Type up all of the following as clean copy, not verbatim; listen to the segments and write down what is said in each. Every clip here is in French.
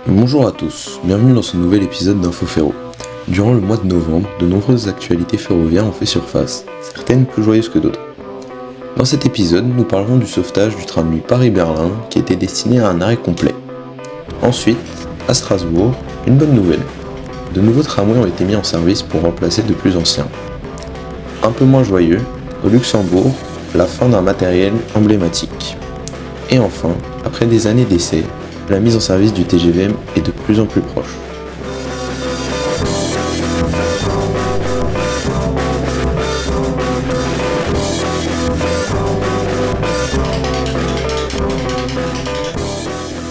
Bonjour à tous, bienvenue dans ce nouvel épisode d'Info Ferro. Durant le mois de novembre, de nombreuses actualités ferroviaires ont fait surface, certaines plus joyeuses que d'autres. Dans cet épisode, nous parlerons du sauvetage du train de nuit Paris-Berlin qui était destiné à un arrêt complet. Ensuite, à Strasbourg, une bonne nouvelle. De nouveaux tramways ont été mis en service pour remplacer de plus anciens. Un peu moins joyeux, au Luxembourg, la fin d'un matériel emblématique. Et enfin, après des années d'essais, la mise en service du TGVM est de plus en plus proche.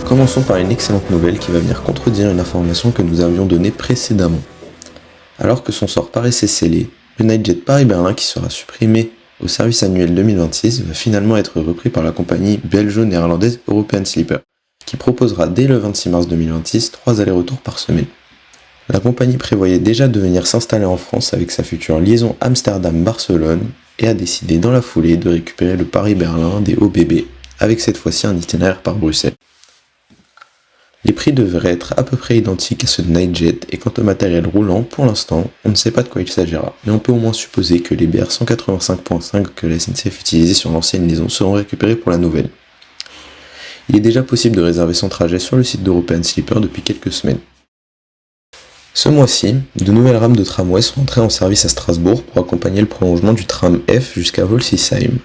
Commençons par une excellente nouvelle qui va venir contredire une information que nous avions donnée précédemment. Alors que son sort paraissait scellé, le Nightjet Paris-Berlin qui sera supprimé au service annuel 2026 va finalement être repris par la compagnie belgeo-néerlandaise European Sleeper, qui proposera dès le 26 mars 2026 3 allers-retours par semaine. La compagnie prévoyait déjà de venir s'installer en France avec sa future liaison Amsterdam-Barcelone et a décidé dans la foulée de récupérer le Paris-Berlin des OBB, avec cette fois-ci un itinéraire par Bruxelles. Les prix devraient être à peu près identiques à ceux de Nightjet et quant au matériel roulant, pour l'instant, on ne sait pas de quoi il s'agira, mais on peut au moins supposer que les BR 185.5 que la SNCF utilisait sur l'ancienne liaison seront récupérés pour la nouvelle. Il est déjà possible de réserver son trajet sur le site d'European Sleeper depuis quelques semaines. Ce mois-ci, de nouvelles rames de tramway sont entrées en service à Strasbourg pour accompagner le prolongement du tram F jusqu'à Volsisheim.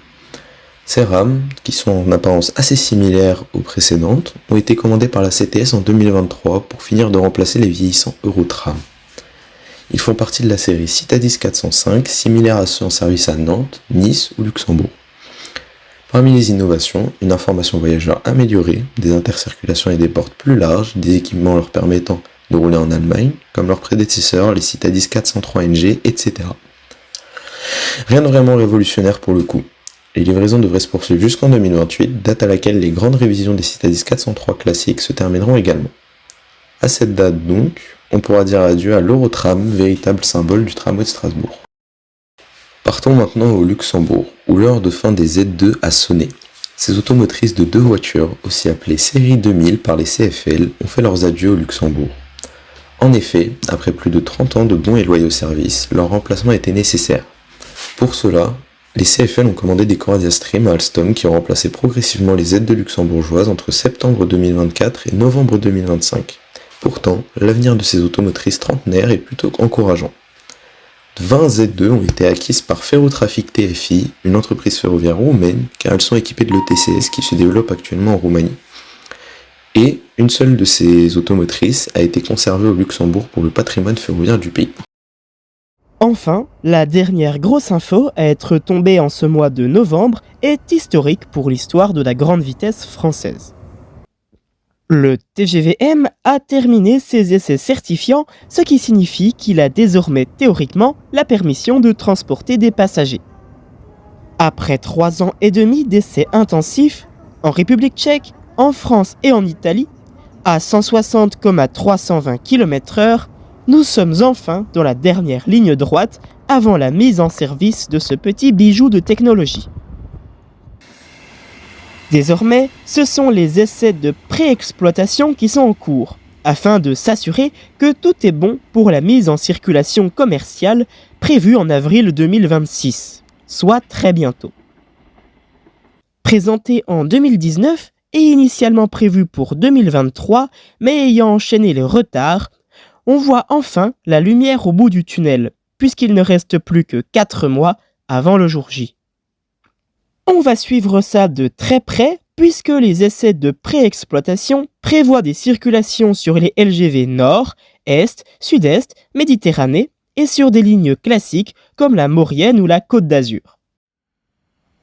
Ces rames, qui sont en apparence assez similaires aux précédentes, ont été commandées par la CTS en 2023 pour finir de remplacer les vieillissants Eurotram. Ils font partie de la série Citadis 405, similaires à ceux en service à Nantes, Nice ou Luxembourg. Parmi les innovations, une information voyageur améliorée, des intercirculations et des portes plus larges, des équipements leur permettant de rouler en Allemagne, comme leurs prédécesseurs, les Citadis 403 NG, etc. Rien de vraiment révolutionnaire pour le coup. Les livraisons devraient se poursuivre jusqu'en 2028, date à laquelle les grandes révisions des Citadis 403 classiques se termineront également. À cette date donc, on pourra dire adieu à l'Eurotram, véritable symbole du tramway de Strasbourg. Partons maintenant au Luxembourg, où l'heure de fin des Z2 a sonné. Ces automotrices de deux voitures, aussi appelées série 2000 par les CFL, ont fait leurs adieux au Luxembourg. En effet, après plus de 30 ans de bons et loyaux services, leur remplacement était nécessaire. Pour cela, les CFL ont commandé des Coradia Stream à Alstom qui ont remplacé progressivement les Z2 luxembourgeoises entre septembre 2024 et novembre 2025. Pourtant, l'avenir de ces automotrices trentenaires est plutôt encourageant. 20 Z2 ont été acquises par Ferrotrafic TFI, une entreprise ferroviaire roumaine, car elles sont équipées de l'ETCS qui se développe actuellement en Roumanie. Et une seule de ces automotrices a été conservée au Luxembourg pour le patrimoine ferroviaire du pays. Enfin, la dernière grosse info à être tombée en ce mois de novembre est historique pour l'histoire de la grande vitesse française. Le TGVM a terminé ses essais certifiants, ce qui signifie qu'il a désormais théoriquement la permission de transporter des passagers. Après 3 ans et demi d'essais intensifs, en République tchèque, en France et en Italie, à 160,320 km/h, nous sommes enfin dans la dernière ligne droite avant la mise en service de ce petit bijou de technologie. Désormais, ce sont les essais de pré-exploitation qui sont en cours, afin de s'assurer que tout est bon pour la mise en circulation commerciale prévue en avril 2026, soit très bientôt. Présenté en 2019 et initialement prévu pour 2023, mais ayant enchaîné les retards, on voit enfin la lumière au bout du tunnel, puisqu'il ne reste plus que 4 mois avant le jour J. On va suivre ça de très près, puisque les essais de pré-exploitation prévoient des circulations sur les LGV Nord, Est, Sud-Est, Méditerranée et sur des lignes classiques comme la Maurienne ou la Côte d'Azur.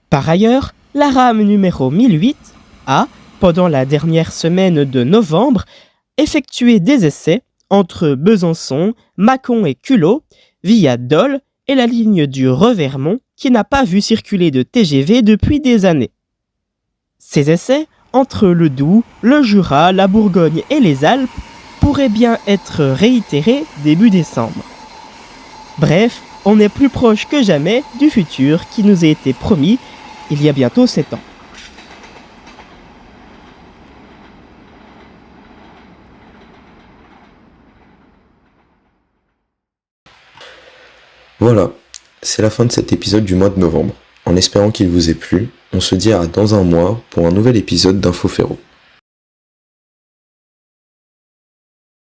Par ailleurs, la rame numéro 1008 a, pendant la dernière semaine de novembre, effectué des essais entre Besançon, Mâcon et Culot, via Dole et la ligne du Revermont qui n'a pas vu circuler de TGV depuis des années. Ces essais, entre le Doubs, le Jura, la Bourgogne et les Alpes, pourraient bien être réitérés début décembre. Bref, on est plus proche que jamais du futur qui nous a été promis il y a bientôt 7 ans. Voilà, c'est la fin de cet épisode du mois de novembre. En espérant qu'il vous ait plu, on se dit à dans un mois pour un nouvel épisode d'Info Ferro.